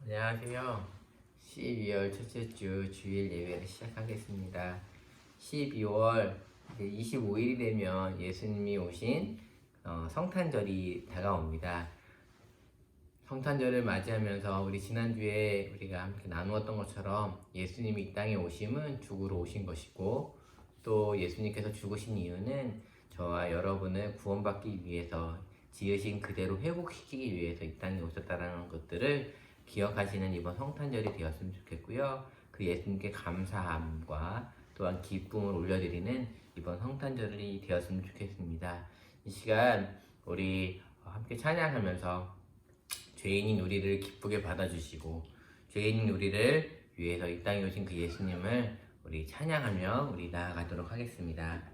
안녕하세요. 12월 첫째 주 주일 예배를 시작하겠습니다. 12월 25일이 되면 예수님이 오신 성탄절이 다가옵니다. 성탄절을 맞이하면서 우리 지난주에 우리가 함께 나누었던 것처럼 예수님이 이 땅에 오심은 죽으러 오신 것이고, 또 예수님께서 죽으신 이유는 저와 여러분을 구원받기 위해서 지으신 그대로 회복시키기 위해서 이 땅에 오셨다는 것들을 기억하시는 이번 성탄절이 되었으면 좋겠고요. 그 예수님께 감사함과 또한 기쁨을 올려드리는 이번 성탄절이 되었으면 좋겠습니다. 이 시간 우리 함께 찬양하면서 죄인인 우리를 기쁘게 받아주시고 죄인인 우리를 위해서 이 땅에 오신 그 예수님을 우리 찬양하며 우리 나아가도록 하겠습니다.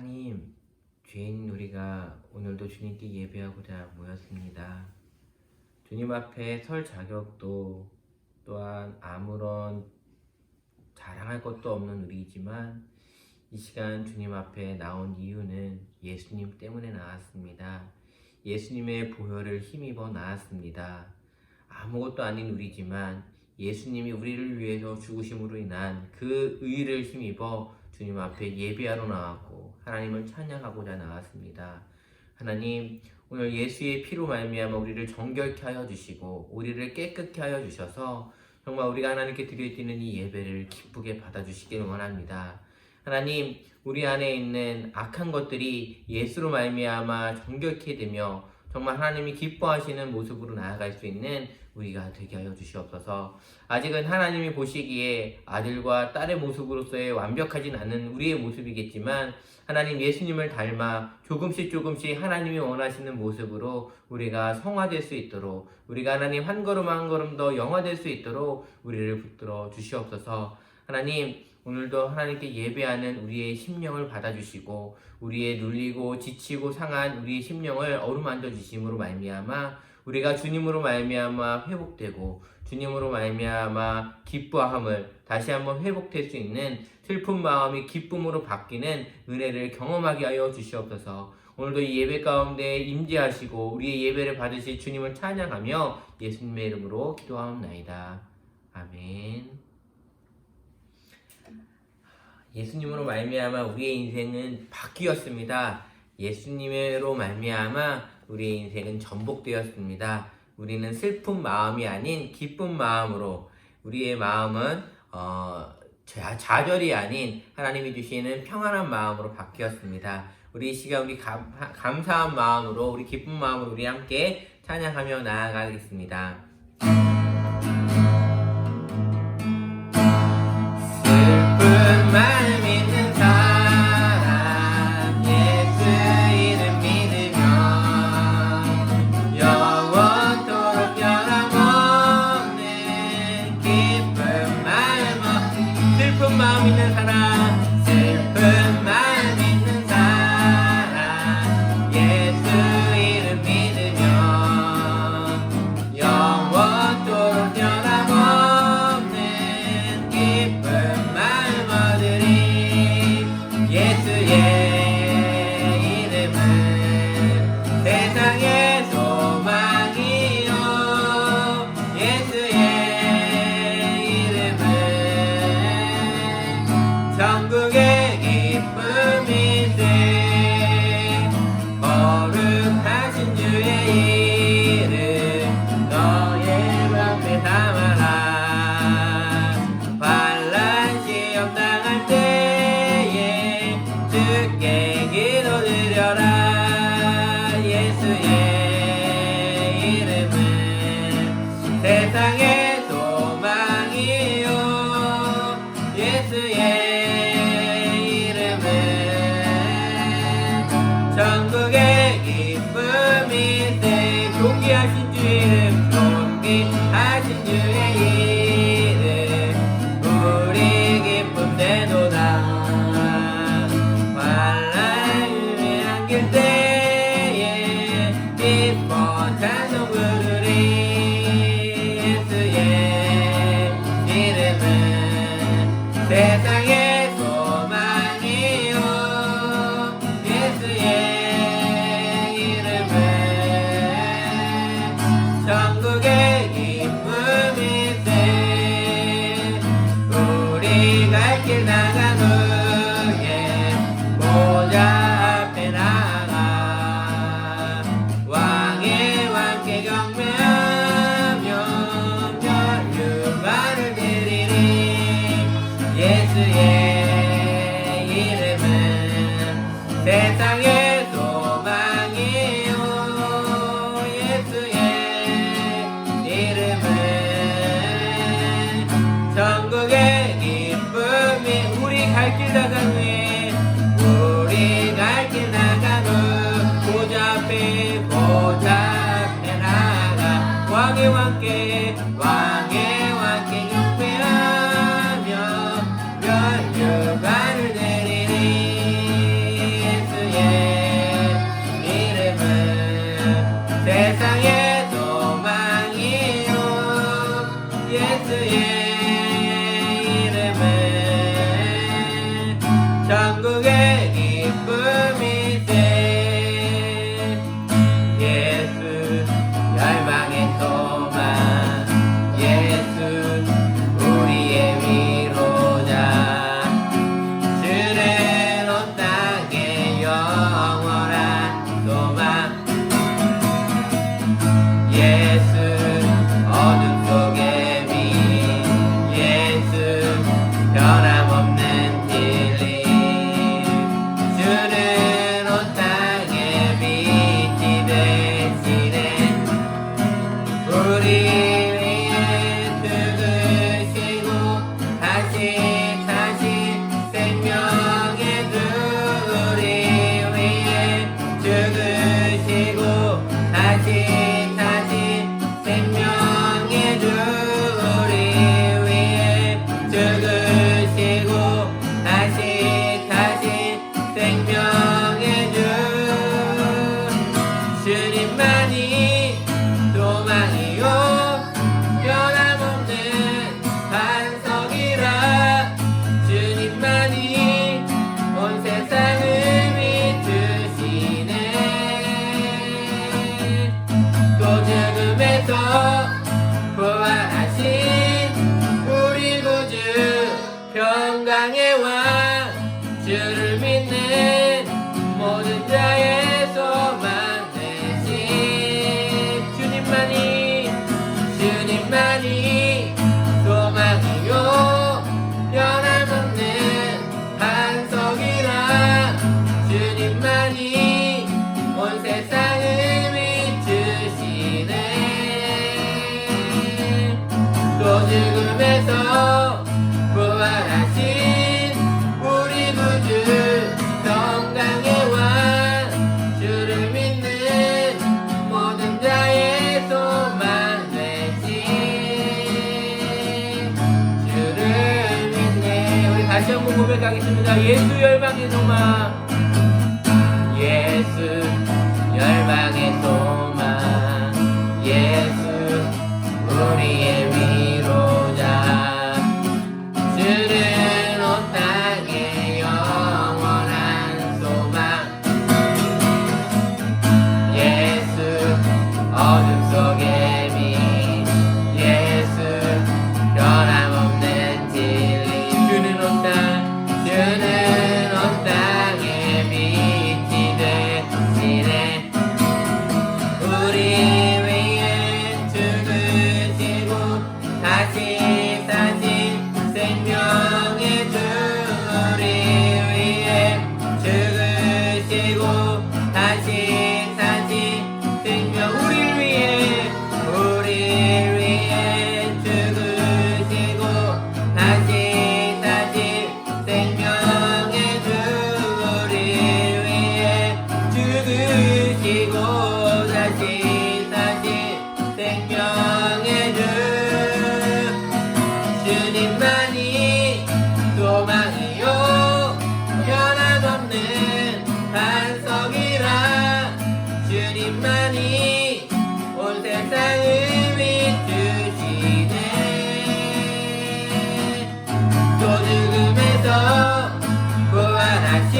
하나님, 죄인 우리가 오늘도 주님께 예배하고자 모였습니다. 주님 앞에 설 자격도 또한 아무런 자랑할 것도 없는 우리이지만 이 시간 주님 앞에 나온 이유는 예수님 때문에 나왔습니다. 예수님의 보혈을 힘입어 나왔습니다. 아무것도 아닌 우리지만 예수님이 우리를 위해서 죽으심으로 인한 그 의를 힘입어 주님 앞에 예배하러 나왔고 하나님을 찬양하고자 나왔습니다. 하나님, 오늘 예수의 피로 말미암아 우리를 정결케 하여 주시고 우리를 깨끗게 하여 주셔서 정말 우리가 하나님께 드려지는 이 예배를 기쁘게 받아주시길 원합니다. 하나님, 우리 안에 있는 악한 것들이 예수로 말미암아 정결케 되며 정말 하나님이 기뻐하시는 모습으로 나아갈 수 있는 우리가 되게 하여 주시옵소서. 아직은 하나님이 보시기에 아들과 딸의 모습으로서의 완벽하진 않은 우리의 모습이겠지만 하나님 예수님을 닮아 조금씩 하나님이 원하시는 모습으로 우리가 성화될 수 있도록, 우리가 하나님 한 걸음 한 걸음 더 영화될 수 있도록 우리를 붙들어 주시옵소서. 하나님, 오늘도 하나님께 예배하는 우리의 심령을 받아주시고 우리의 눌리고 지치고 상한 우리의 심령을 어루만져 주심으로 말미암아 우리가 주님으로 말미암아 회복되고 주님으로 말미암아 기뻐함을 다시 한번 회복될 수 있는 슬픈 마음이 기쁨으로 바뀌는 은혜를 경험하게 하여 주시옵소서. 오늘도 이 예배 가운데 임재하시고 우리의 예배를 받으실 주님을 찬양하며 예수님의 이름으로 기도하옵나이다. 아멘. 예수님으로 말미암아 우리의 인생은 바뀌었습니다. 예수님으로 말미암아 우리의 인생은 전복되었습니다. 우리는 슬픈 마음이 아닌 기쁜 마음으로, 우리의 마음은 좌절이 아닌 하나님이 주시는 평안한 마음으로 바뀌었습니다. 우리 이 시간 우리 감사한 마음으로, 우리 기쁜 마음으로 우리 함께 찬양하며 나아가겠습니다. 슬픈 마음 있는 사람 예수 이름 믿으며 영원토록 변함없는 기쁜 마음, 슬픈 마음 있는 사람, 슬픈 마음 있는 사람 예수 이름 믿으며 영원토록 변함없는 기쁜 예수의 이름은 세상의 소망이요 예수의 이름은 천국의 기쁨이세 거룩하신 주의 이름 너의 앞에 담아라 환란 시험 당할 때 주께 기도드려라 예수의 이름은 세상의 소망이요 예수의 이름은 천국의 기쁨이세 존귀하신 주 이름 존귀하신 주의 이름 우리 기쁨 되도다 때에 기뻐 찬송 부르리 예수의 이름은 세상의 소망이요 예수의 이름은 천국의 기쁨이세 우리 갈 길 나간 후에 보좌 앞에 나가 왕의 왕께 경배하며 면류관을 드리리 예수의 이름은 세상의 소망이요 예수의 이름은 천국의 기쁨이 우리 갈 길 나간 후에 우리 갈 길 나간 후 보좌 앞에 나가 왕의 왕께 경배하며 면류관을 내리리 변함없는 진리 주는 온 땅에 빛이 되시네 우리 위에 죽으시고 다시 생명의 주 우리 위에 죽으시고 다시 생명의 주 우리 위에 죽으시고 다시 생명의 주 주님만이 소망이요 변함없는 반석이라 주님만이 온 세상을 비추시네 또 죽음에서 부활하신 우리 구주 평강의 왕 주를 믿는 모든 자의 소망 되신 주님만이 소망이요 변함없는 반석이라 주님만이 온 세상을 비추시네 또 죽음에서 부활하신 우리 구주 평강의 왕 주를 믿는 모든 자의 소망 되신 주를 믿네 우리 다시 한번 고백하겠습니다 예수 열방의 소망 예수 열방의 소망 예수 우리의 위로자 주는 온 땅의 영원한 소망 예수 어둠 속의 빛 예수 변함없는 진리 주는 온 땅에 빛이 되시네 우리 위에 죽으시고 다시 생명의 주 우리 위에 죽으시고 다시 생명 우리 위에 죽으시고 다시 생명의 주 우리 위에 죽으시고 다시 생명의 주 주님만이 소망이요 변함없는 반석이라 주님만이 온 세상을 비추시네 또 죽음에서 부활하신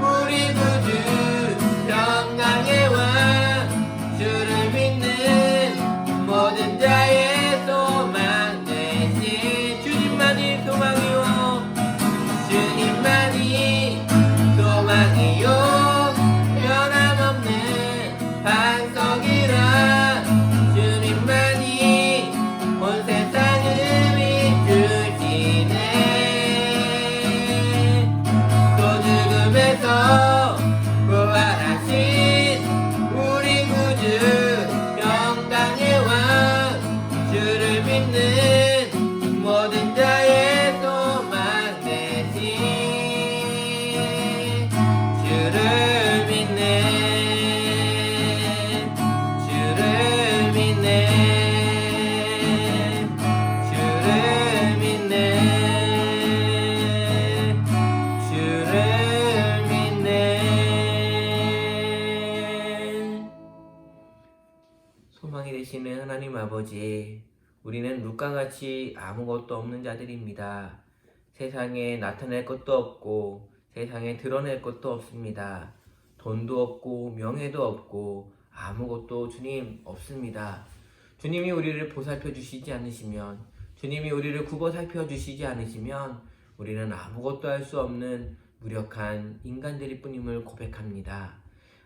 우리 구주 평강의 왕 주를 믿는 모든 자의 소망 되신 주님만이 소망이요 변함없는 반석이라 주님만이 온 세상을 비추시네 또 죽음에서 부활하신 우리 구주 평강의 왕 주를 믿는 모든 자의 소망 되신 주를 믿네 주를 믿네 주를 믿네 주를 믿네 소망이 되시는 하나님 아버지 우리는 룻과같이 아무것도 없는 자들입니다. 세상에 나타낼 것도 없고 세상에 드러낼 것도 없습니다. 돈도 없고 명예도 없고 아무것도 주님 없습니다. 주님이 우리를 보살펴 주시지 않으시면 주님이 우리를 굽어 살펴 주시지 않으시면 우리는 아무것도 할 수 없는 무력한 인간들일 뿐임을 고백합니다.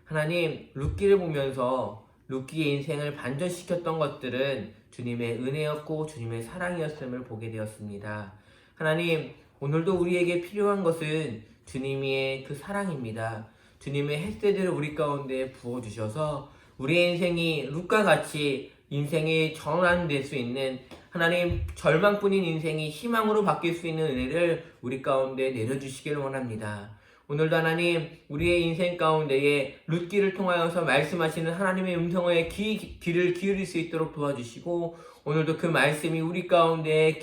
하나님 룻기를 보면서 룻기의 인생을 반전시켰던 것들은 주님의 은혜였고 주님의 사랑이었음을 보게 되었습니다. 하나님, 오늘도 우리에게 필요한 것은 주님의 그 사랑입니다. 주님의 햇새들을 우리 가운데 부어주셔서 우리의 인생이 룻과 같이 인생이 전환될 수 있는, 하나님, 절망뿐인 인생이 희망으로 바뀔 수 있는 은혜를 우리 가운데 내려주시길 원합니다. 오늘도 하나님, 우리의 인생 가운데에 룻기를 통하여서 말씀하시는 하나님의 음성에 귀를 기울일 수 있도록 도와주시고, 오늘도 그 말씀이 우리 가운데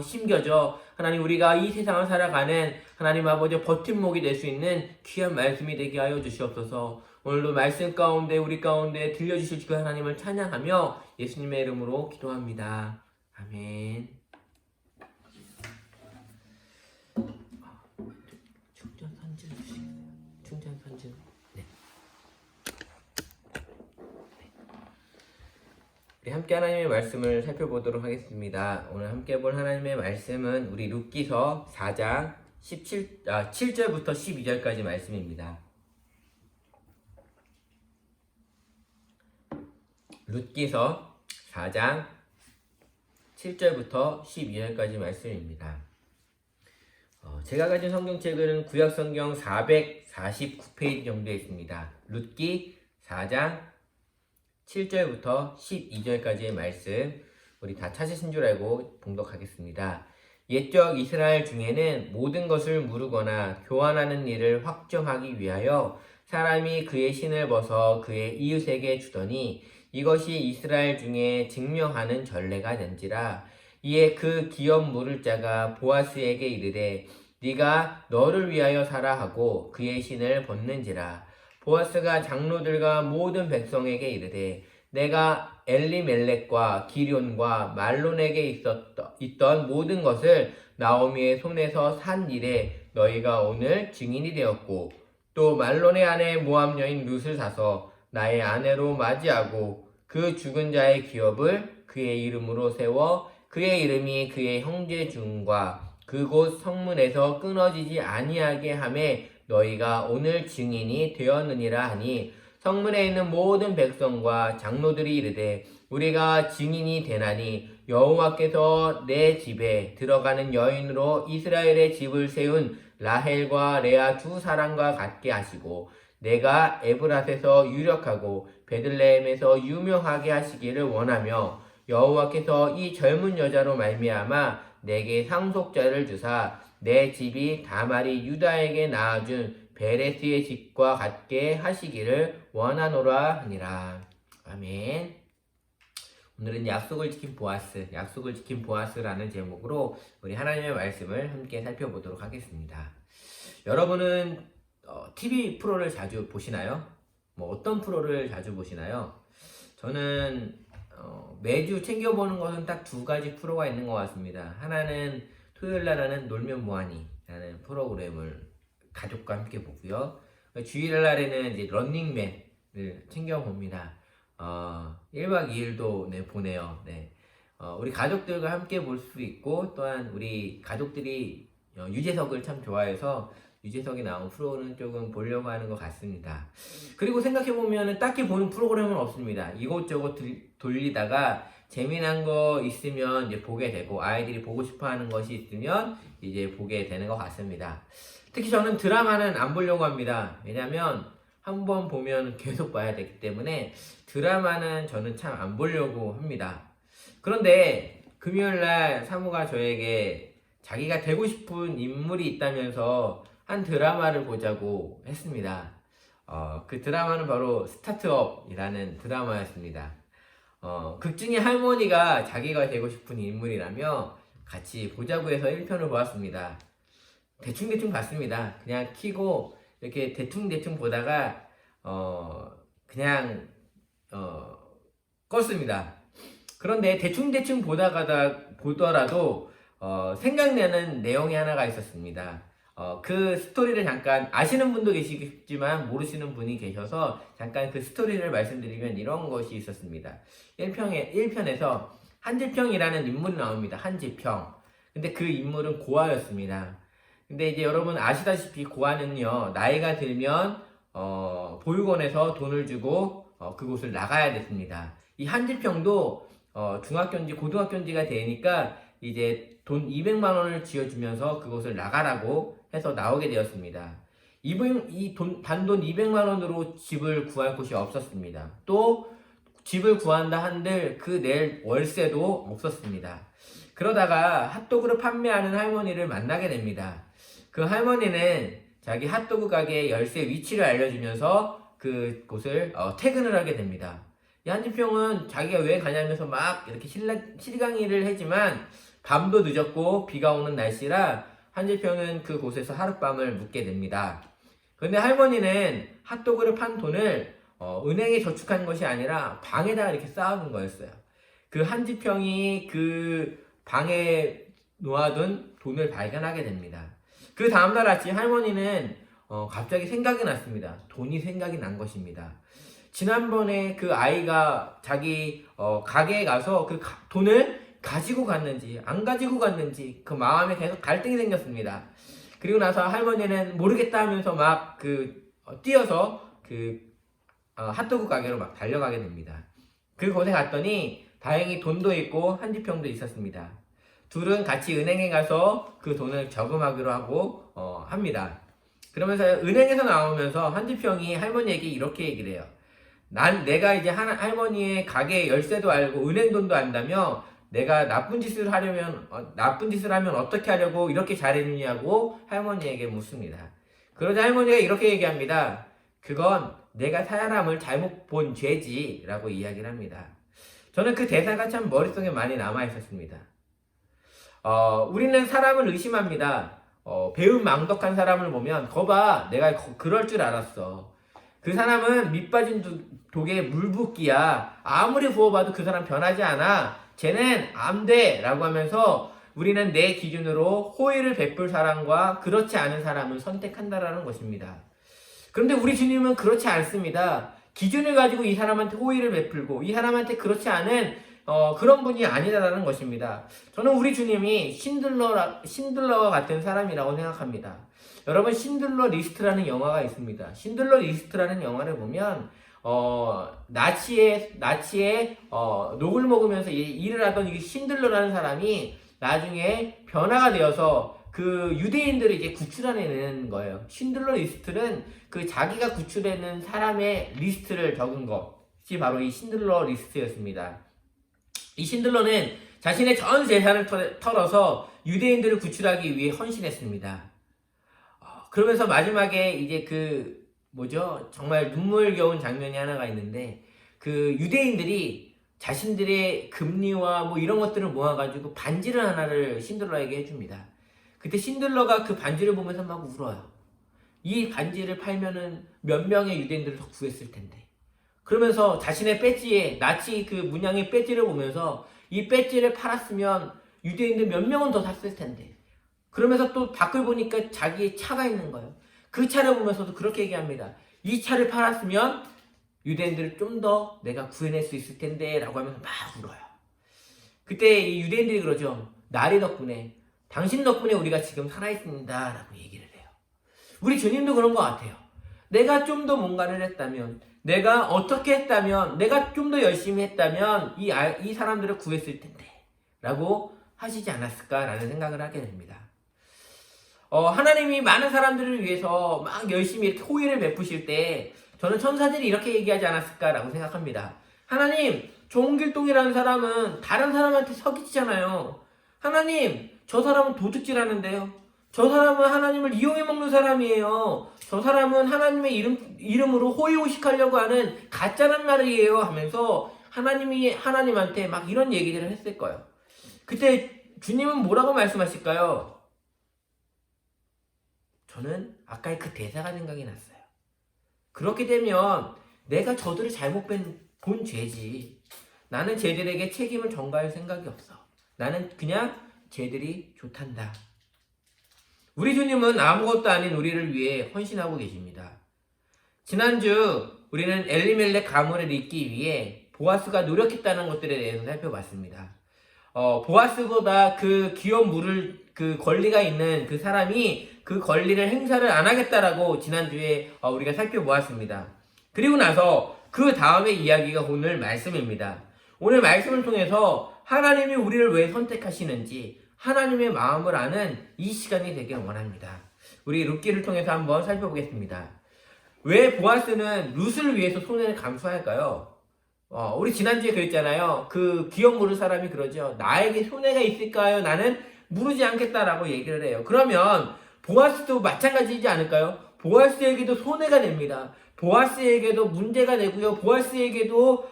심겨져 하나님, 우리가 이 세상을 살아가는 하나님 아버지 버팀목이 될 수 있는 귀한 말씀이 되게 하여 주시옵소서. 오늘도 말씀 가운데 우리 가운데 들려주실 그 하나님을 찬양하며 예수님의 이름으로 기도합니다. 아멘. 충전 선진 주시겠어요? 충전 선진. 네. 우리 함께 하나님의 말씀을 살펴보도록 하겠습니다. 오늘 함께 볼 하나님의 말씀은 우리 룻기서 4장 7절부터 12절까지 말씀입니다. 룻기서 4장 7절부터 12절까지 말씀입니다. 제가 가진 성경책은 구약성경 449페이지 정도에 있습니다. 룻기 4장 7절부터 12절까지의 말씀, 우리 다 찾으신 줄 알고 봉독하겠습니다. 옛적 이스라엘 중에는 모든 것을 무르거나 교환하는 일을 확정하기 위하여 사람이 그의 신을 벗어 그의 이웃에게 주더니 이것이 이스라엘 중에 증명하는 전례가 된지라. 이에 그 기업 물을 자가 보아스에게 이르되 네가 너를 위하여 사라 하고 그의 신을 벗는지라. 보아스가 장로들과 모든 백성에게 이르되 내가 엘리멜렉과 기럨과 말론에게 있던 모든 것을 나오미의 손에서 산 일에 너희가 오늘 증인이 되었고, 또 말론의 아내 모압 여인 룻을 사서 나의 아내로 맞이하고 그 죽은 자의 기업을 그의 이름으로 세워 그의 이름이 그의 형제 중과 그곳 성문에서 끊어지지 아니하게 하매 너희가 오늘 증인이 되었느니라 하니, 성문에 있는 모든 백성과 장로들이 이르되 우리가 증인이 되나니 여호와께서 내 집에 들어가는 여인으로 이스라엘의 집을 세운 라헬과 레아 두 사람과 같게 하시고 내가 에브랏에서 유력하고 베들레헴에서 유명하게 하시기를 원하며, 여호와께서 이 젊은 여자로 말미암아 내게 상속자를 주사 내 집이 다말이 유다에게 낳아준 베레스의 집과 같게 하시기를 원하노라 하니라. 아멘. 오늘은 약속을 지킨 보아스라는 제목으로 우리 하나님의 말씀을 함께 살펴보도록 하겠습니다. 여러분은 TV 프로를 자주 보시나요? 어떤 프로를 자주 보시나요? 저는 매주 챙겨보는 것은 딱 두 가지 프로가 있는 것 같습니다. 하나는 토요일날 하는 놀면 뭐하니라는 프로그램을 가족과 함께 보고요. 주일날에는 이제 런닝맨을 챙겨봅니다. 1박 2일도 보내요. 우리 가족들과 함께 볼 수 있고, 또한 우리 가족들이 유재석을 참 좋아해서 유재석이 나온 프로는 조금 보려고 하는 것 같습니다. 그리고 생각해보면 딱히 보는 프로그램은 없습니다. 이곳저곳 돌리다가 재미난 거 있으면 이제 보게 되고, 아이들이 보고 싶어 하는 것이 있으면 이제 보게 되는 것 같습니다. 특히 저는 드라마는 안 보려고 합니다. 왜냐면 한번 보면 계속 봐야 되기 때문에 드라마는 저는 참 안 보려고 합니다. 그런데 금요일날 사모가 저에게 자기가 되고 싶은 인물이 있다면서 한 드라마를 보자고 했습니다. 그 드라마는 바로 스타트업이라는 드라마였습니다. 극중의 할머니가 자기가 되고 싶은 인물이라며 같이 보자고 해서 1편을 보았습니다. 대충 봤습니다. 그냥 키고 이렇게 대충 보다가 그냥 껐습니다. 그런데 대충 보더라도 생각나는 내용이 하나가 있었습니다. 그 스토리를 잠깐 아시는 분도 계시겠지만 모르시는 분이 계셔서 잠깐 그 스토리를 말씀드리면 이런 것이 있었습니다. 1편에서 한지평이라는 인물이 나옵니다. 한지평. 근데 그 인물은 고아였습니다. 근데 이제 여러분 아시다시피 고아는요, 나이가 들면 보육원에서 돈을 주고 그곳을 나가야 됐습니다. 이 한지평도 중학교인지 고등학교인지가 되니까 이제 돈 200만 원을 쥐어주면서 그곳을 나가라고 해서 나오게 되었습니다. 단돈 200만 원으로 집을 구할 곳이 없었습니다. 또 집을 구한다 한들 그 낼 월세도 없었습니다. 그러다가 핫도그를 판매하는 할머니를 만나게 됩니다. 그 할머니는 자기 핫도그 가게 열쇠 위치를 알려주면서 그곳을 퇴근을 하게 됩니다. 이 한지평은 자기가 왜 가냐면서 막 이렇게 실강의를 하지만 밤도 늦었고 비가 오는 날씨라 한지평은 그곳에서 하룻밤을 묵게 됩니다. 그런데 할머니는 핫도그를 판 돈을 은행에 저축한 것이 아니라 방에다가 이렇게 쌓아둔 거였어요. 그 한지평이 그 방에 놓아둔 돈을 발견하게 됩니다. 그 다음날 아침 할머니는 갑자기 생각이 났습니다. 돈이 생각이 난 것입니다. 지난번에 그 아이가 자기 가게에 가서 그 돈을 가지고 갔는지 안 가지고 갔는지 그 마음에 계속 갈등이 생겼습니다. 그리고 나서 할머니는 모르겠다 하면서 막 뛰어서 핫도그 가게로 막 달려가게 됩니다. 그곳에 갔더니 다행히 돈도 있고 한지평도 있었습니다. 둘은 같이 은행에 가서 그 돈을 저금하기로 하고 합니다. 그러면서 은행에서 나오면서 한지평이 할머니에게 이렇게 얘기를 해요. 내가 이제 할머니의 가게 열쇠도 알고 은행 돈도 안다며 내가 나쁜 짓을 하면 어떻게 하려고 이렇게 잘해주냐고 할머니에게 묻습니다. 그러자 할머니가 이렇게 얘기합니다. 그건 내가 사람을 잘못 본 죄지 라고 이야기를 합니다. 저는 그 대사가 참 머릿속에 많이 남아있었습니다. 우리는 사람을 의심합니다. 배은망덕한 사람을 보면 거봐 내가 그럴 줄 알았어. 그 사람은 밑빠진 독에 물붓기야. 아무리 부어봐도 그 사람 변하지 않아. 쟤는 안 돼 라고 하면서 우리는 내 기준으로 호의를 베풀 사람과 그렇지 않은 사람을 선택한다라는 것입니다. 그런데 우리 주님은 그렇지 않습니다. 기준을 가지고 이 사람한테 호의를 베풀고 이 사람한테 그렇지 않은 그런 분이 아니다라는 것입니다. 저는 우리 주님이 신들러와 같은 사람이라고 생각합니다. 여러분 신들러 리스트라는 영화가 있습니다. 신들러 리스트라는 영화를 보면 나치의 녹을 먹으면서 일을 하던 이 신들러라는 사람이 나중에 변화가 되어서 그 유대인들을 이제 구출해내는 거예요. 신들러 리스트는 그 자기가 구출해낸 사람의 리스트를 적은 것이 바로 이 신들러 리스트였습니다. 이 신들러는 자신의 전 재산을 털어서 유대인들을 구출하기 위해 헌신했습니다. 그러면서 마지막에 이제 정말 눈물겨운 장면이 하나가 있는데 그 유대인들이 자신들의 금리와 뭐 이런 것들을 모아가지고 반지를 하나를 신들러에게 해줍니다. 그때 신들러가 그 반지를 보면서 막 울어요. 이 반지를 팔면은 몇 명의 유대인들을 더 구했을 텐데. 그러면서 자신의 배지에 나치 그 문양의 배지를 보면서 이 배지를 팔았으면 유대인들 몇 명은 더 샀을 텐데. 그러면서 또 밖을 보니까 자기의 차가 있는 거예요. 그 차를 보면서도 그렇게 얘기합니다. 이 차를 팔았으면 유대인들을 좀 더 내가 구해낼 수 있을 텐데 라고 하면서 막 울어요. 그때 이 유대인들이 그러죠. 나리 덕분에 당신 덕분에 우리가 지금 살아있습니다 라고 얘기를 해요. 우리 주님도 그런 것 같아요. 내가 좀 더 뭔가를 했다면, 내가 어떻게 했다면, 내가 좀 더 열심히 했다면 이 사람들을 구했을 텐데 라고 하시지 않았을까라는 생각을 하게 됩니다. 하나님이 많은 사람들을 위해서 막 열심히 이렇게 호의를 베푸실 때 저는 천사들이 이렇게 얘기하지 않았을까라고 생각합니다. 하나님, 조홍길동이라는 사람은 다른 사람한테 사기치잖아요. 하나님, 저 사람은 도둑질 하는데요. 저 사람은 하나님을 이용해 먹는 사람이에요. 저 사람은 하나님의 이름으로 호의호식하려고 하는 가짜란 말이에요 하면서 하나님이 하나님한테 막 이런 얘기들을 했을 거예요. 그때 주님은 뭐라고 말씀하실까요? 저는 아까의 그 대사가 생각이 났어요. 그렇게 되면 내가 저들을 잘못 본 죄지. 나는 쟤들에게 책임을 전가할 생각이 없어. 나는 그냥 쟤들이 좋단다. 우리 주님은 아무것도 아닌 우리를 위해 헌신하고 계십니다. 지난주 우리는 엘리멜렉 가문을 잇기 위해 보아스가 노력했다는 것들에 대해서 살펴봤습니다. 보아스보다 그 기업 물을 그 권리가 있는 그 사람이 그 권리를 행사를 안 하겠다라고 지난주에 우리가 살펴보았습니다. 그리고 나서 그 다음의 이야기가 오늘 말씀입니다. 오늘 말씀을 통해서 하나님이 우리를 왜 선택하시는지, 하나님의 마음을 아는 이 시간이 되길 원합니다. 우리 룻기를 통해서 한번 살펴보겠습니다. 왜 보아스는 룻을 위해서 손해를 감수할까요? 우리 지난주에 그랬잖아요. 그 기업 물을 사람이 그러죠. 나에게 손해가 있을까요? 나는 물으지 않겠다라고 얘기를 해요. 그러면 보아스도 마찬가지이지 않을까요? 보아스에게도 손해가 됩니다. 보아스에게도 문제가 되고요. 보아스에게도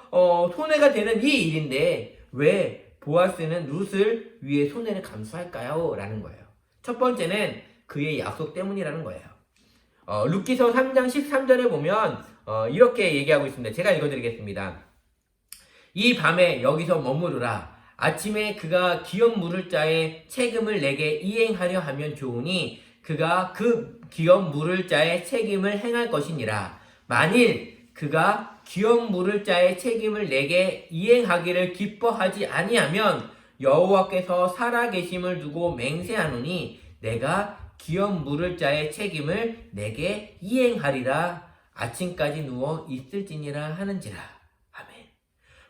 손해가 되는 이 일인데 왜 보아스는 룻을 위해 손해를 감수할까요? 라는 거예요. 첫 번째는 그의 약속 때문이라는 거예요. 룻기서 3장 13절에 보면 이렇게 얘기하고 있습니다. 제가 읽어드리겠습니다. 이 밤에 여기서 머무르라. 아침에 그가 기업 물을 자의 책임을 내게 이행하려 하면 좋으니 그가 그 기업 물을 자의 책임을 행할 것이니라. 만일 그가 기업 물을 자의 책임을 내게 이행하기를 기뻐하지 아니하면 여호와께서 살아계심을 두고 맹세하노니 내가 기업 물을 자의 책임을 내게 이행하리라. 아침까지 누워 있을지니라 하는지라. 아멘.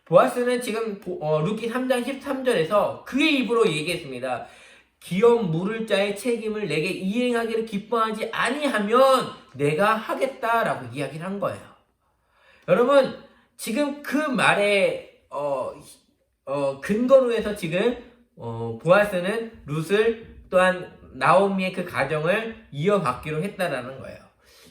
보아스는 지금 룻기 3장 13절에서 그의 입으로 얘기했습니다. 기업 물을 자의 책임을 내게 이행하기를 기뻐하지 아니하면 내가 하겠다라고 이야기를 한 거예요. 여러분, 지금 그 말에 근거로 해서 지금 보아스는 룻을 또한 나오미의 그 가정을 이어받기로 했다라는 거예요.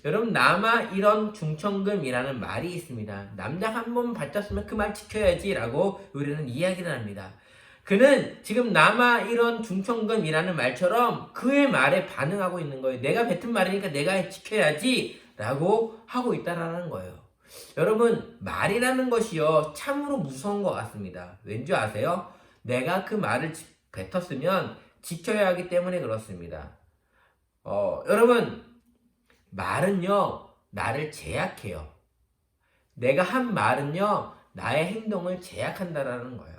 여러분, 남아 이런 중천금이라는 말이 있습니다. 남자 한 번 바쳤으면 그 말 지켜야지 라고 우리는 이야기를 합니다. 그는 지금 남아 이런 중천금이라는 말처럼 그의 말에 반응하고 있는 거예요. 내가 뱉은 말이니까 내가 지켜야지 라고 하고 있다라는 거예요. 여러분, 말이라는 것이요 참으로 무서운 것 같습니다. 왠지 아세요? 내가 그 말을 뱉었으면 지켜야 하기 때문에 그렇습니다. 여러분, 말은요 나를 제약해요. 내가 한 말은요 나의 행동을 제약한다라는 거예요.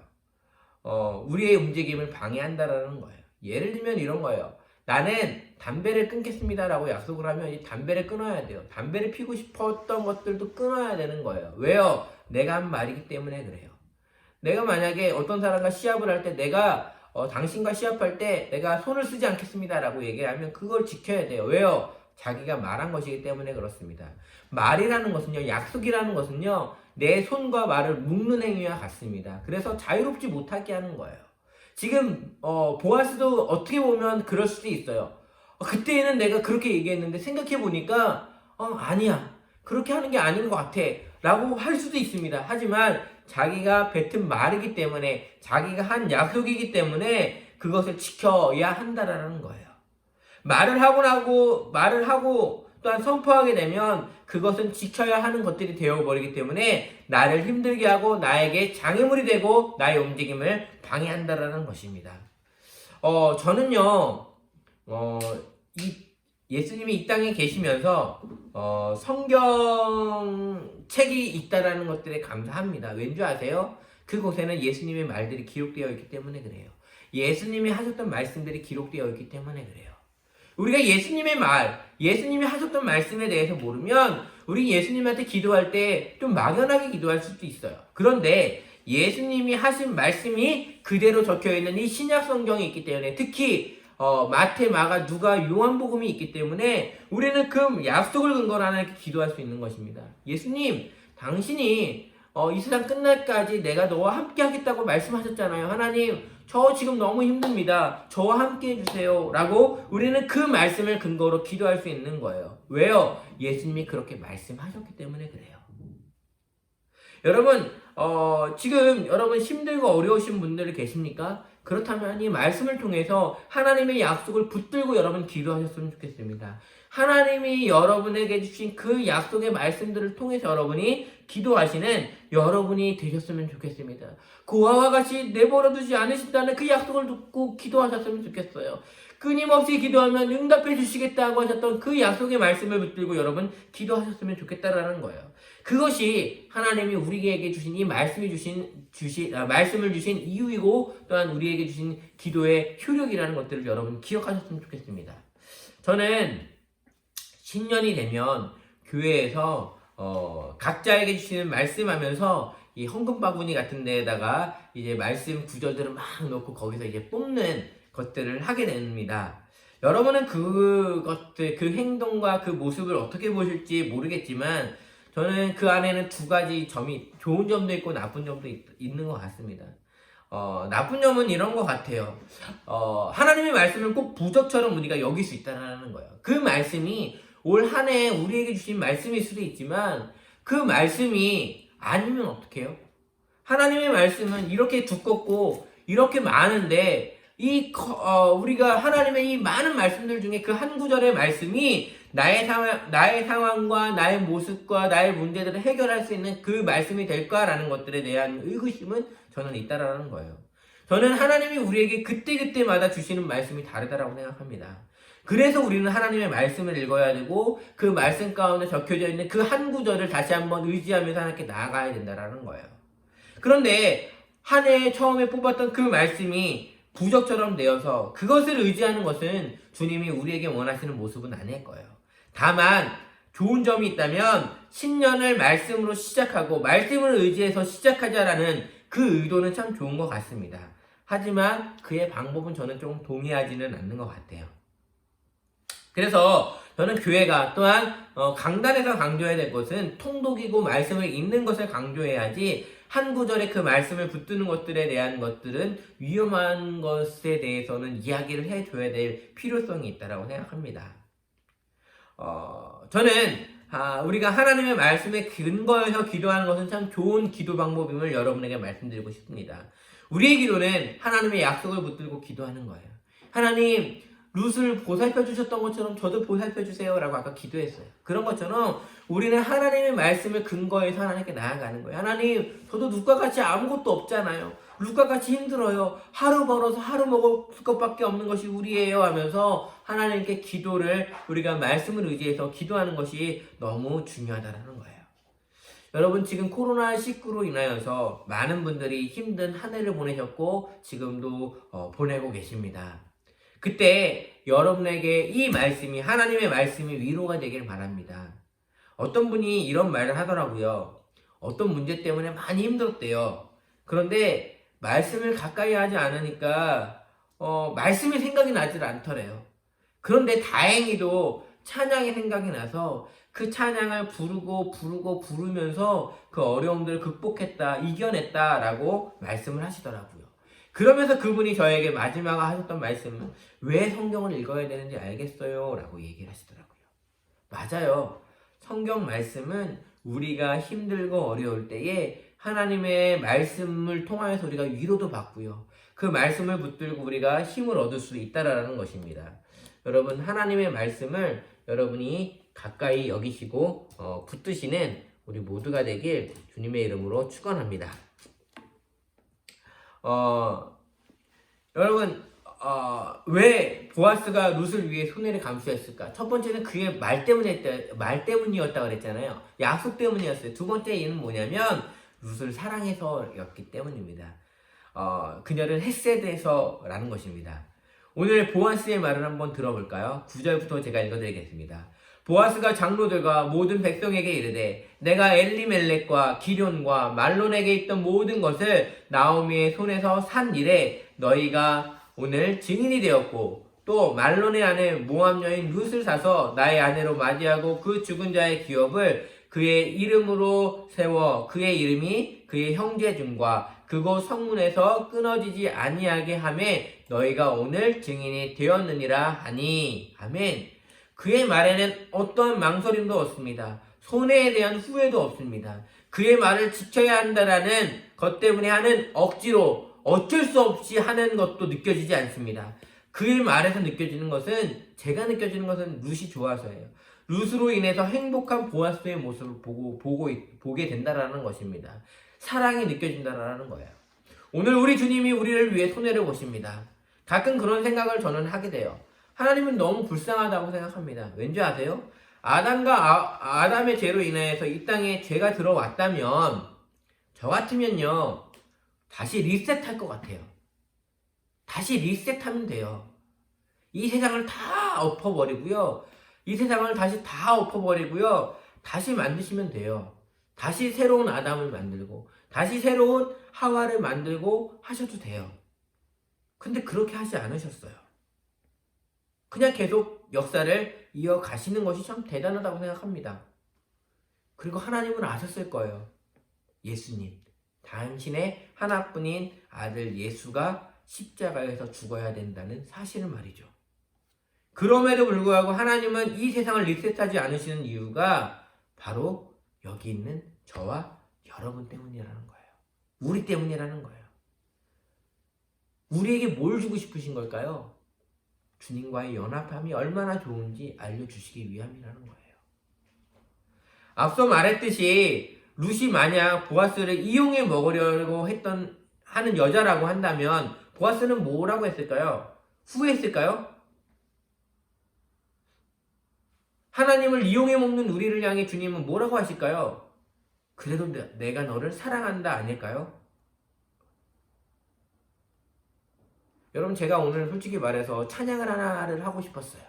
우리의 움직임을 방해한다라는 거예요. 예를 들면 이런 거예요. 나는 담배를 끊겠습니다 라고 약속을 하면 이 담배를 끊어야 돼요. 담배를 피우고 싶었던 것들도 끊어야 되는 거예요. 왜요? 내가 한 말이기 때문에 그래요. 내가 만약에 어떤 사람과 시합을 할 때 내가 당신과 시합할 때 내가 손을 쓰지 않겠습니다 라고 얘기를 하면 그걸 지켜야 돼요. 왜요? 자기가 말한 것이기 때문에 그렇습니다. 말이라는 것은요, 약속이라는 것은요, 내 손과 말을 묶는 행위와 같습니다. 그래서 자유롭지 못하게 하는 거예요. 지금 보아스도 어떻게 보면 그럴 수도 있어요. 그때는 내가 그렇게 얘기했는데 생각해 보니까 아니야, 그렇게 하는 게 아닌 것 같아 라고 할 수도 있습니다. 하지만 자기가 뱉은 말이기 때문에, 자기가 한 약속이기 때문에 그것을 지켜야 한다라는 거예요. 말을 하고 또한 선포하게 되면 그것은 지켜야 하는 것들이 되어버리기 때문에 나를 힘들게 하고 나에게 장애물이 되고 나의 움직임을 방해한다라는 것입니다. 저는요, 예수님이 이 땅에 계시면서 성경책이 있다라는 것들에 감사합니다. 왠지 아세요? 그곳에는 예수님의 말들이 기록되어 있기 때문에 그래요. 예수님이 하셨던 말씀들이 기록되어 있기 때문에 그래요. 우리가 예수님의 말, 예수님이 하셨던 말씀에 대해서 모르면 우리 예수님한테 기도할 때 좀 막연하게 기도할 수도 있어요. 그런데 예수님이 하신 말씀이 그대로 적혀있는 이 신약 성경이 있기 때문에, 특히 마태, 마가, 누가, 요한복음이 있기 때문에 우리는 그 약속을 근거로 하나님께 기도할 수 있는 것입니다. 예수님, 당신이 이 세상 끝날까지 내가 너와 함께 하겠다고 말씀하셨잖아요. 하나님, 저 지금 너무 힘듭니다. 저와 함께 해주세요 라고 우리는 그 말씀을 근거로 기도할 수 있는 거예요. 왜요? 예수님이 그렇게 말씀하셨기 때문에 그래요. 여러분, 지금 여러분 힘들고 어려우신 분들이 계십니까? 그렇다면 이 말씀을 통해서 하나님의 약속을 붙들고 여러분 기도하셨으면 좋겠습니다. 하나님이 여러분에게 주신 그 약속의 말씀들을 통해서 여러분이 기도하시는 여러분이 되셨으면 좋겠습니다. 그와 같이 내버려두지 않으신다는 그 약속을 듣고 기도하셨으면 좋겠어요. 끊임없이 기도하면 응답해 주시겠다고 하셨던 그 약속의 말씀을 붙들고 여러분 기도하셨으면 좋겠다라는 거예요. 그것이 하나님이 우리에게 주신 이 말씀을 주신 이유이고 또한 우리에게 주신 기도의 효력이라는 것들을 여러분 기억하셨으면 좋겠습니다. 저는 신년이 되면 교회에서 각자에게 주시는 말씀하면서 이 헌금 바구니 같은 데에다가 이제 말씀 구절들을 막 넣고 거기서 이제 뽑는 것들을 하게 됩니다. 여러분은 그것들, 그 행동과 그 모습을 어떻게 보실지 모르겠지만 저는 그 안에는 두 가지 점이, 좋은 점도 있고 나쁜 점도 있는 것 같습니다. 나쁜 점은 이런 것 같아요. 하나님의 말씀을 꼭 부적처럼 우리가 여길 수 있다는 거예요. 그 말씀이 올 한 해 우리에게 주신 말씀일 수도 있지만 그 말씀이 아니면 어떡해요? 하나님의 말씀은 이렇게 두껍고 이렇게 많은데 우리가 하나님의 이 많은 말씀들 중에 그 한 구절의 말씀이 나의 상황과 나의 모습과 나의 문제들을 해결할 수 있는 그 말씀이 될까라는 것들에 대한 의구심은 저는 있다라는 거예요. 저는 하나님이 우리에게 그때그때마다 주시는 말씀이 다르다라고 생각합니다. 그래서 우리는 하나님의 말씀을 읽어야 되고 그 말씀 가운데 적혀져 있는 그 한 구절을 다시 한번 의지하면서 하나님께 나아가야 된다라는 거예요. 그런데 한 해 처음에 뽑았던 그 말씀이 부적처럼 되어서 그것을 의지하는 것은 주님이 우리에게 원하시는 모습은 아닐 거예요. 다만 좋은 점이 있다면 신년을 말씀으로 시작하고 말씀을 의지해서 시작하자라는 그 의도는 참 좋은 것 같습니다. 하지만 그의 방법은 저는 좀 동의하지는 않는 것 같아요. 그래서 저는 교회가 또한 강단에서 강조해야 될 것은 통독이고 말씀을 읽는 것을 강조해야지 한 구절에 그 말씀을 붙드는 것들에 대한 것들은 위험한 것에 대해서는 이야기를 해줘야 될 필요성이 있다고 생각합니다. 저는 우리가 하나님의 말씀에 근거해서 기도하는 것은 참 좋은 기도 방법임을 여러분에게 말씀드리고 싶습니다. 우리의 기도는 하나님의 약속을 붙들고 기도하는 거예요. 하나님, 룻을 보살펴 주셨던 것처럼 저도 보살펴 주세요 라고 아까 기도했어요. 그런 것처럼 우리는 하나님의 말씀을 근거해서 하나님께 나아가는 거예요. 하나님, 저도 룻과 같이 아무것도 없잖아요. 룻과 같이 힘들어요. 하루 벌어서 하루 먹을 것밖에 없는 것이 우리예요 하면서 하나님께 기도를, 우리가 말씀을 의지해서 기도하는 것이 너무 중요하다는 거예요. 여러분, 지금 코로나19로 인하여서 많은 분들이 힘든 한 해를 보내셨고 지금도 보내고 계십니다. 그때 여러분에게 이 말씀이, 하나님의 말씀이 위로가 되길 바랍니다. 어떤 분이 이런 말을 하더라고요. 어떤 문제 때문에 많이 힘들었대요. 그런데 말씀을 가까이 하지 않으니까 말씀이 생각이 나질 않더래요. 그런데 다행히도 찬양이 생각이 나서 그 찬양을 부르면서 그 어려움들을 극복했다, 이겨냈다라고 말씀을 하시더라고요. 그러면서 그분이 저에게 마지막에 하셨던 말씀은 왜 성경을 읽어야 되는지 알겠어요 라고 얘기를 하시더라고요. 맞아요. 성경 말씀은 우리가 힘들고 어려울 때에 하나님의 말씀을 통하여서 우리가 위로도 받고요. 그 말씀을 붙들고 우리가 힘을 얻을 수 있다라는 것입니다. 여러분, 하나님의 말씀을 여러분이 가까이 여기시고 붙드시는 우리 모두가 되길 주님의 이름으로 축원합니다. 여러분, 왜 보아스가 룻을 위해 손해를 감수했을까? 첫 번째는 그의 말 때문이었다 그랬잖아요. 약속 때문이었어요. 두 번째 이유는 뭐냐면 룻을 사랑해서였기 때문입니다. 그녀를 헤세드해서라는 것입니다. 오늘 보아스의 말을 한번 들어볼까요? 9절부터 제가 읽어드리겠습니다. 보아스가 장로들과 모든 백성에게 이르되 내가 엘리멜렉과 기럨과 말론에게 있던 모든 것을 나오미의 손에서 산 일에 너희가 오늘 증인이 되었고 또 말론의 아내 모압 여인 룻을 사서 나의 아내로 맞이하고 그 죽은 자의 기업을 그의 이름으로 세워 그의 이름이 그의 형제 중과 그곳 성문에서 끊어지지 아니하게 하매 너희가 오늘 증인이 되었느니라 하니. 아멘. 그의 말에는 어떠한 망설임도 없습니다. 손해에 대한 후회도 없습니다. 그의 말을 지켜야 한다라는 것 때문에 하는 억지로 어쩔 수 없이 하는 것도 느껴지지 않습니다. 그의 말에서 느껴지는 것은, 제가 느껴지는 것은 룻이 좋아서예요. 룻으로 인해서 행복한 보아스의 모습을 보게 된다라는 것입니다. 사랑이 느껴진다라는 거예요. 오늘 우리 주님이 우리를 위해 손해를 보십니다. 가끔 그런 생각을 저는 하게 돼요. 하나님은 너무 불쌍하다고 생각합니다. 왠지 아세요? 아담의 죄로 인해서 이 땅에 죄가 들어왔다면 저 같으면요 다시 리셋할 것 같아요. 다시 리셋하면 돼요. 이 세상을 다 엎어버리고요. 이 세상을 다시 다 엎어버리고요. 다시 만드시면 돼요. 다시 새로운 아담을 만들고 다시 새로운 하와를 만들고 하셔도 돼요. 근데 그렇게 하지 않으셨어요. 그냥 계속 역사를 이어가시는 것이 참 대단하다고 생각합니다. 그리고 하나님은 아셨을 거예요. 예수님, 당신의 하나뿐인 아들 예수가 십자가에서 죽어야 된다는 사실을 말이죠. 그럼에도 불구하고 하나님은 이 세상을 리셋하지 않으시는 이유가 바로 여기 있는 저와 여러분 때문이라는 거예요. 우리 때문이라는 거예요. 우리에게 뭘 주고 싶으신 걸까요? 주님과의 연합함이 얼마나 좋은지 알려주시기 위함이라는 거예요. 앞서 말했듯이 룻이 만약 보아스를 이용해 먹으려고 하는 여자라고 한다면 보아스는 뭐라고 했을까요? 후회했을까요? 하나님을 이용해 먹는 우리를 향해 주님은 뭐라고 하실까요? 그래도 내가 너를 사랑한다 아닐까요? 여러분, 제가 오늘 솔직히 말해서 찬양을 하나를 하고 싶었어요.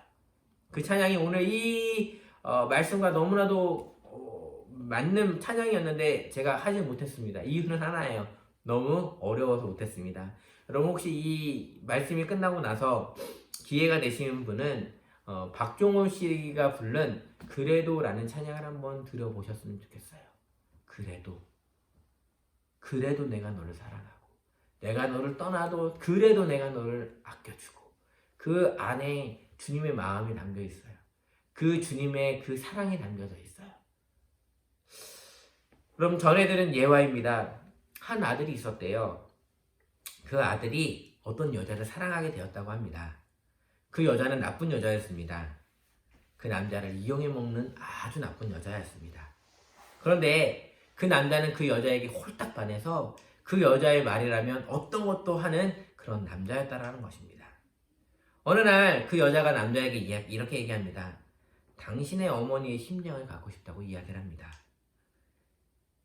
그 찬양이 오늘 이 말씀과 너무나도 맞는 찬양이었는데 제가 하지 못했습니다. 이유는 하나예요. 너무 어려워서 못했습니다. 여러분, 혹시 이 말씀이 끝나고 나서 기회가 되시는 분은 박종호 씨가 부른 그래도라는 찬양을 한번 들어보셨으면 좋겠어요. 그래도 내가 너를 사랑하고 내가 너를 떠나도 그래도 내가 너를 아껴주고, 그 안에 주님의 마음이 담겨 있어요. 그 주님의 그 사랑이 담겨져 있어요. 그럼 전해 들은 예화입니다. 한 아들이 있었대요. 그 아들이 어떤 여자를 사랑하게 되었다고 합니다. 그 여자는 나쁜 여자였습니다. 그 남자를 이용해 먹는 아주 나쁜 여자였습니다. 그런데 그 남자는 그 여자에게 홀딱 반해서 그 여자의 말이라면 어떤 것도 하는 그런 남자였다라는 것입니다. 어느 날 그 여자가 남자에게 이렇게 얘기합니다. 당신의 어머니의 심장을 갖고 싶다고 이야기를 합니다.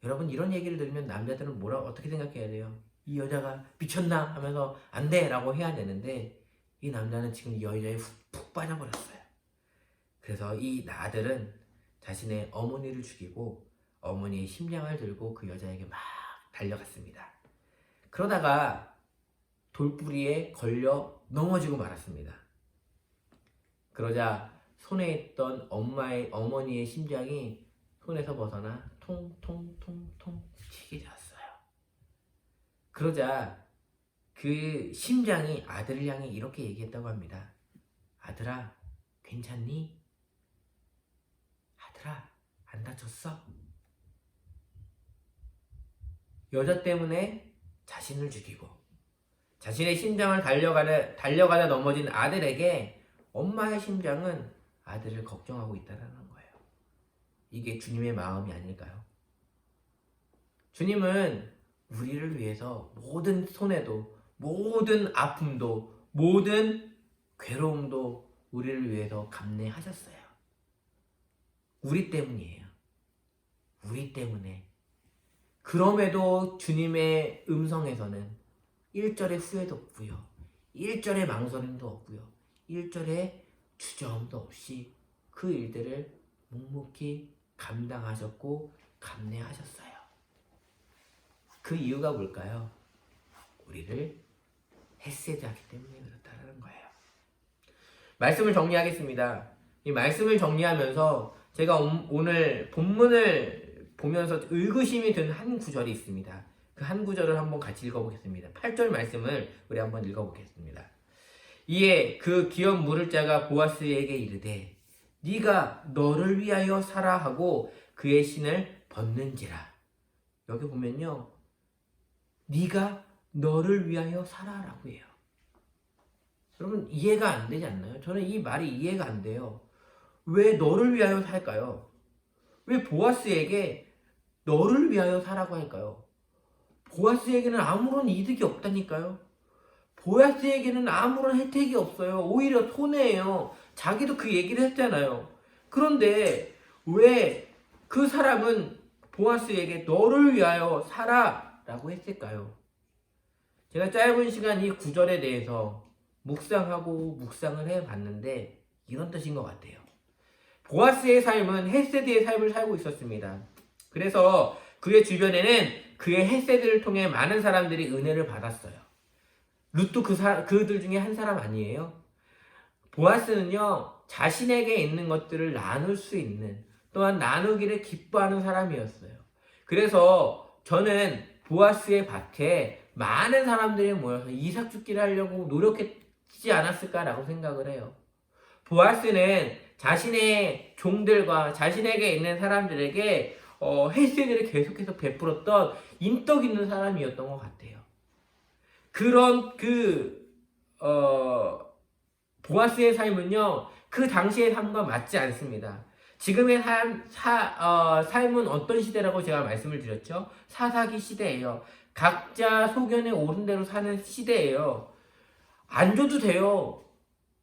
여러분, 이런 얘기를 들으면 남자들은 어떻게 생각해야 돼요? 이 여자가 미쳤나? 하면서 안 돼! 라고 해야 되는데 이 남자는 지금 이 여자에 푹 빠져버렸어요. 그래서 이 아들은 자신의 어머니를 죽이고 어머니의 심장을 들고 그 여자에게 막 달려갔습니다. 그러다가 돌부리에 걸려 넘어지고 말았습니다. 그러자 손에 있던 어머니의 심장이 손에서 벗어나 통통통통 튀게 되었어요. 그러자 그 심장이 아들을 향해 이렇게 얘기했다고 합니다. 아들아, 괜찮니? 아들아, 안 다쳤어? 여자 때문에 자신을 죽이고 자신의 심장을 달려가다 넘어진 아들에게 엄마의 심장은 아들을 걱정하고 있다는 거예요. 이게 주님의 마음이 아닐까요? 주님은 우리를 위해서 모든 손해도, 모든 아픔도, 모든 괴로움도 우리를 위해서 감내하셨어요. 우리 때문이에요. 우리 때문에. 그럼에도 주님의 음성에서는 1절의 후회도 없고요, 1절의 망설임도 없고요, 1절의 주저함도 없이 그 일들을 묵묵히 감당하셨고 감내하셨어요. 그 이유가 뭘까요? 우리를 헤세드하기 때문에 그렇다는 거예요. 말씀을 정리하겠습니다. 이 말씀을 정리하면서 제가 오늘 본문을 보면서 의구심이 든 한 구절이 있습니다. 그 한 구절을 한번 같이 읽어보겠습니다. 8절 말씀을 우리 한번 읽어보겠습니다. 이에 그 기업 물을 자가 보아스에게 이르되 네가 너를 위하여 사라 하고 그의 신을 벗는지라. 여기 보면요, 네가 너를 위하여 사라라고 해요. 여러분, 이해가 안 되지 않나요? 저는 이 말이 이해가 안 돼요. 왜 너를 위하여 살까요? 왜 보아스에게 너를 위하여 사라고 할까요? 보아스에게는 아무런 이득이 없다니까요. 보아스에게는 아무런 혜택이 없어요. 오히려 손해예요. 자기도 그 얘기를 했잖아요. 그런데 왜 그 사람은 보아스에게 너를 위하여 살아라고 했을까요? 제가 짧은 시간 이 구절에 대해서 묵상을 해봤는데 이런 뜻인 것 같아요. 보아스의 삶은 헤세드의 삶을 살고 있었습니다. 그래서 그의 주변에는 그의 헤세드를 통해 많은 사람들이 은혜를 받았어요. 룻도 그들 중에 한 사람 아니에요? 보아스는요, 자신에게 있는 것들을 나눌 수 있는, 또한 나누기를 기뻐하는 사람이었어요. 그래서 저는 보아스의 밭에 많은 사람들이 모여서 이삭 죽기를 하려고 노력했지 않았을까라고 생각을 해요. 보아스는 자신의 종들과 자신에게 있는 사람들에게 헬스를 계속해서 베풀었던 인덕 있는 사람이었던 것 같아요. 그런 보아스의 삶은요, 그 당시의 삶과 맞지 않습니다. 지금의 삶은 어떤 시대라고 제가 말씀을 드렸죠? 사사기 시대예요. 각자 소견에 오른 대로 사는 시대예요. 안 줘도 돼요.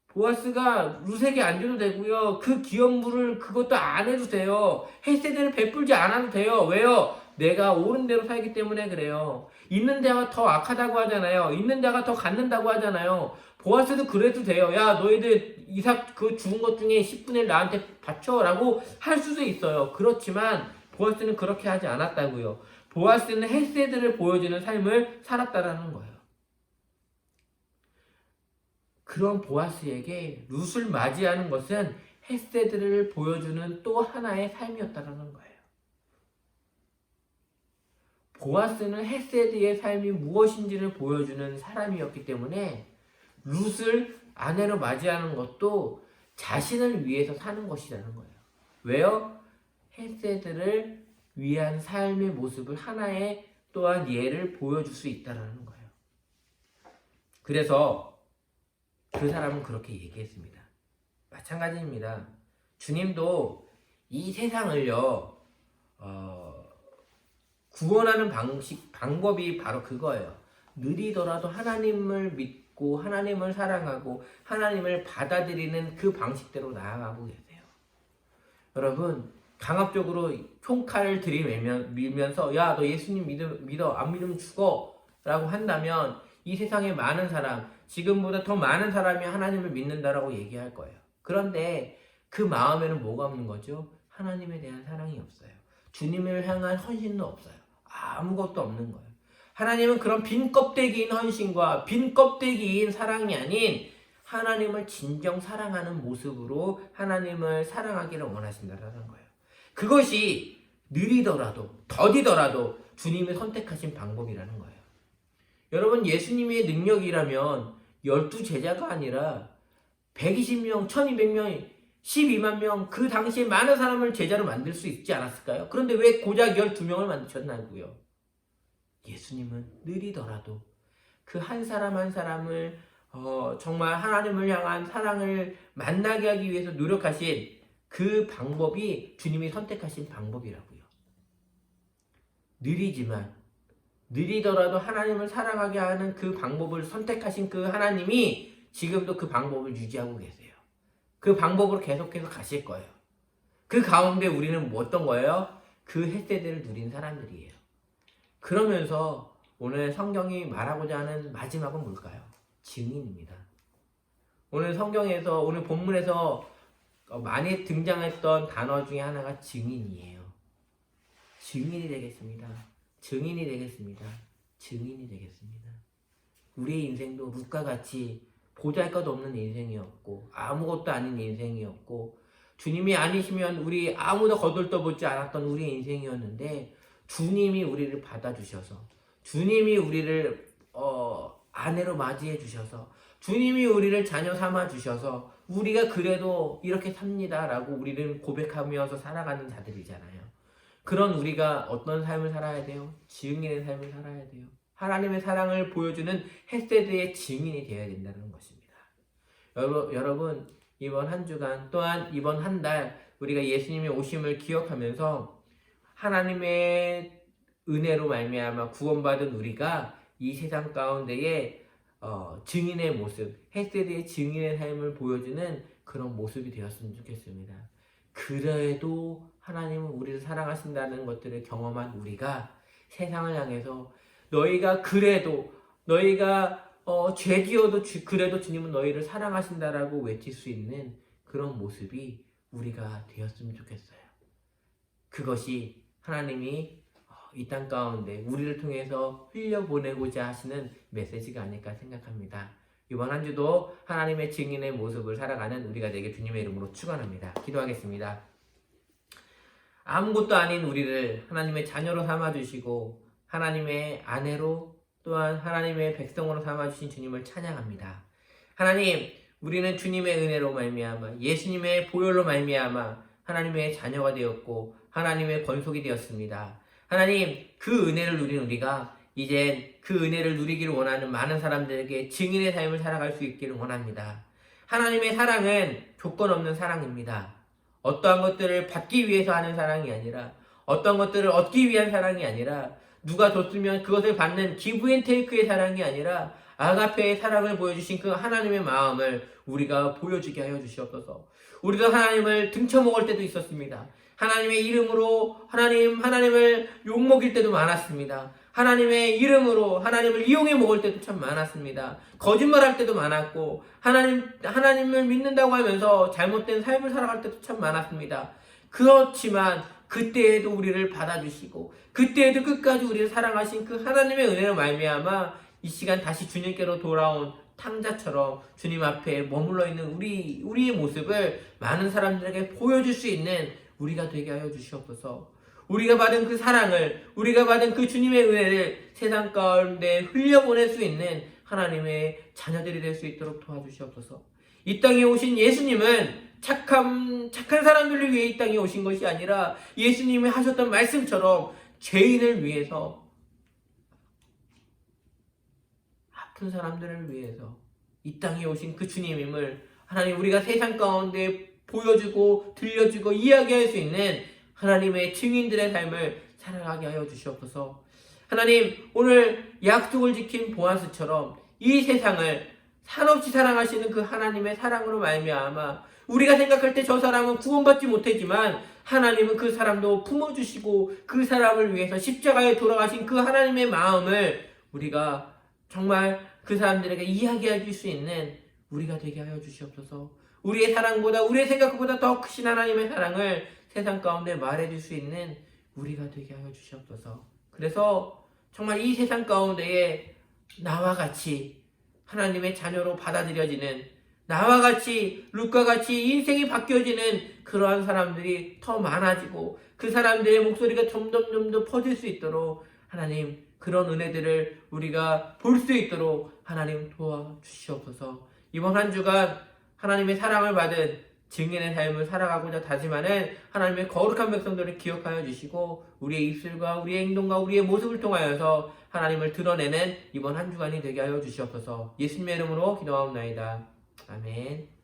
보아스가 룻에게 안 줘도 되고요. 그 기업물을 그것도 안 해도 돼요. 헬세대를 베풀지 않아도 돼요. 왜요? 내가 옳은 대로 살기 때문에 그래요. 있는 데가 더 악하다고 하잖아요. 있는 데가 더 갖는다고 하잖아요. 보아스도 그래도 돼요. 야, 너희들 이삭 그 죽은 것 중에 10분의 1 나한테 바쳐 라고 할 수도 있어요. 그렇지만 보아스는 그렇게 하지 않았다고요. 보아스는 헬세대를 보여주는 삶을 살았다라는 거예요. 그런 보아스에게 룻을 맞이하는 것은 헬세드를 보여주는 또 하나의 삶이었다는 거예요. 보아스는 헬세드의 삶이 무엇인지를 보여주는 사람이었기 때문에 룻을 아내로 맞이하는 것도 자신을 위해서 사는 것이라는 거예요. 왜요? 헬세드를 위한 삶의 모습을 하나의 또한 예를 보여줄 수 있다는 거예요. 그래서 그 사람은 그렇게 얘기했습니다. 마찬가지입니다. 주님도 이 세상을요, 구원하는 방법이 바로 그거예요. 느리더라도 하나님을 믿고 하나님을 사랑하고 하나님을 받아들이는 그 방식대로 나아가고 계세요. 여러분, 강압적으로 총칼을 들이밀면서 야, 너 예수님 믿어, 안 믿으면 죽어 라고 한다면 이 세상에 많은 사람, 지금보다 더 많은 사람이 하나님을 믿는다라고 얘기할 거예요. 그런데 그 마음에는 뭐가 없는 거죠? 하나님에 대한 사랑이 없어요. 주님을 향한 헌신도 없어요. 아무것도 없는 거예요. 하나님은 그런 빈 껍데기인 헌신과 빈 껍데기인 사랑이 아닌 하나님을 진정 사랑하는 모습으로 하나님을 사랑하기를 원하신다는 거예요. 그것이 느리더라도 더디더라도 주님이 선택하신 방법이라는 거예요. 여러분, 예수님의 능력이라면 12제자가 아니라 120명, 1200명, 12만 명, 그 당시에 많은 사람을 제자로 만들 수 있지 않았을까요? 그런데 왜 고작 12명을 만드셨나고요? 예수님은 느리더라도 그 한 사람 한 사람을 정말 하나님을 향한 사랑을 만나게 하기 위해서 노력하신 그 방법이 주님이 선택하신 방법이라고요. 느리더라도 하나님을 사랑하게 하는 그 방법을 선택하신 그 하나님이 지금도 그 방법을 유지하고 계세요. 그 방법으로 계속해서 가실 거예요. 그 가운데 우리는 어떤 거예요? 그 햇세대를 누린 사람들이에요. 그러면서 오늘 성경이 말하고자 하는 마지막은 뭘까요? 증인입니다. 오늘 성경에서, 오늘 본문에서 많이 등장했던 단어 중에 하나가 증인이에요. 증인이 되겠습니다. 증인이 되겠습니다. 증인이 되겠습니다. 우리의 인생도 룻과 같이 보잘것 없는 인생이었고 아무것도 아닌 인생이었고 주님이 아니시면 우리 아무도 거들떠보지 않았던 우리의 인생이었는데 주님이 우리를 받아주셔서 주님이 우리를 아내로 맞이해 주셔서 주님이 우리를 자녀 삼아 주셔서 우리가 그래도 이렇게 삽니다라고 우리는 고백하면서 살아가는 자들이잖아요. 그런 우리가 어떤 삶을 살아야 돼요? 증인의 삶을 살아야 돼요. 하나님의 사랑을 보여주는 헬세드의 증인이 되어야 된다는 것입니다. 여러분, 이번 한 주간 또한 이번 한 달 우리가 예수님의 오심을 기억하면서 하나님의 은혜로 말미암아 구원받은 우리가 이 세상 가운데에 증인의 모습, 헬세드의 증인의 삶을 보여주는 그런 모습이 되었으면 좋겠습니다. 그래도 하나님은 우리를 사랑하신다는 것들을 경험한 우리가 세상을 향해서 너희가 그래도 너희가 죄지어도 그래도 주님은 너희를 사랑하신다라고 외칠 수 있는 그런 모습이 우리가 되었으면 좋겠어요. 그것이 하나님이 이 땅 가운데 우리를 통해서 흘려보내고자 하시는 메시지가 아닐까 생각합니다. 이번 한 주도 하나님의 증인의 모습을 살아가는 우리가 되게 주님의 이름으로 축원합니다. 기도하겠습니다. 아무것도 아닌 우리를 하나님의 자녀로 삼아주시고 하나님의 아내로 또한 하나님의 백성으로 삼아주신 주님을 찬양합니다. 하나님, 우리는 주님의 은혜로 말미암아 예수님의 보혈로 말미암아 하나님의 자녀가 되었고 하나님의 권속이 되었습니다. 하나님, 그 은혜를 누린 우리가 이제 그 은혜를 누리기를 원하는 많은 사람들에게 증인의 삶을 살아갈 수 있기를 원합니다. 하나님의 사랑은 조건 없는 사랑입니다. 어떠한 것들을 받기 위해서 하는 사랑이 아니라 어떤 것들을 얻기 위한 사랑이 아니라 누가 줬으면 그것을 받는 기브앤테이크의 사랑이 아니라 아가페의 사랑을 보여주신 그 하나님의 마음을 우리가 보여주게 하여 주시옵소서. 우리도 하나님을 등쳐먹을 때도 있었습니다. 하나님의 이름으로 하나님을 욕먹일 때도 많았습니다. 하나님의 이름으로 하나님을 이용해 먹을 때도 참 많았습니다. 거짓말할 때도 많았고 하나님을 믿는다고 하면서 잘못된 삶을 살아갈 때도 참 많았습니다. 그렇지만 그때에도 우리를 받아주시고 그때에도 끝까지 우리를 사랑하신 그 하나님의 은혜로 말미암아 이 시간 다시 주님께로 돌아온 탕자처럼 주님 앞에 머물러 있는 우리의 모습을 많은 사람들에게 보여줄 수 있는 우리가 되게 하여 주시옵소서. 우리가 받은 그 사랑을, 우리가 받은 그 주님의 은혜를 세상 가운데 흘려보낼 수 있는 하나님의 자녀들이 될 수 있도록 도와주시옵소서. 이 땅에 오신 예수님은 착한 사람들을 위해 이 땅에 오신 것이 아니라 예수님이 하셨던 말씀처럼 죄인을 위해서, 아픈 사람들을 위해서 이 땅에 오신 그 주님임을 하나님, 우리가 세상 가운데 보여주고 들려주고 이야기할 수 있는 하나님의 증인들의 삶을 살아가게 하여 주시옵소서. 하나님, 오늘 약속을 지킨 보아스처럼 이 세상을 한없이 사랑하시는 그 하나님의 사랑으로 말미암아 우리가 생각할 때 저 사람은 구원받지 못했지만 하나님은 그 사람도 품어주시고 그 사람을 위해서 십자가에 돌아가신 그 하나님의 마음을 우리가 정말 그 사람들에게 이야기해 줄 수 있는 우리가 되게 하여 주시옵소서. 우리의 사랑보다, 우리의 생각보다 더 크신 하나님의 사랑을 세상 가운데 말해줄 수 있는 우리가 되게 하여 주시옵소서. 그래서 정말 이 세상 가운데에 나와 같이 하나님의 자녀로 받아들여지는, 나와 같이 룻과 같이 인생이 바뀌어지는 그러한 사람들이 더 많아지고 그 사람들의 목소리가 점점 더 퍼질 수 있도록 하나님, 그런 은혜들을 우리가 볼 수 있도록 하나님 도와주시옵소서. 이번 한 주간 하나님의 사랑을 받은 증인의 삶을 살아가고자 다짐하는 하나님의 거룩한 백성들을 기억하여 주시고 우리의 입술과 우리의 행동과 우리의 모습을 통하여서 하나님을 드러내는 이번 한 주간이 되게 하여 주시옵소서. 예수님의 이름으로 기도하옵나이다. 아멘.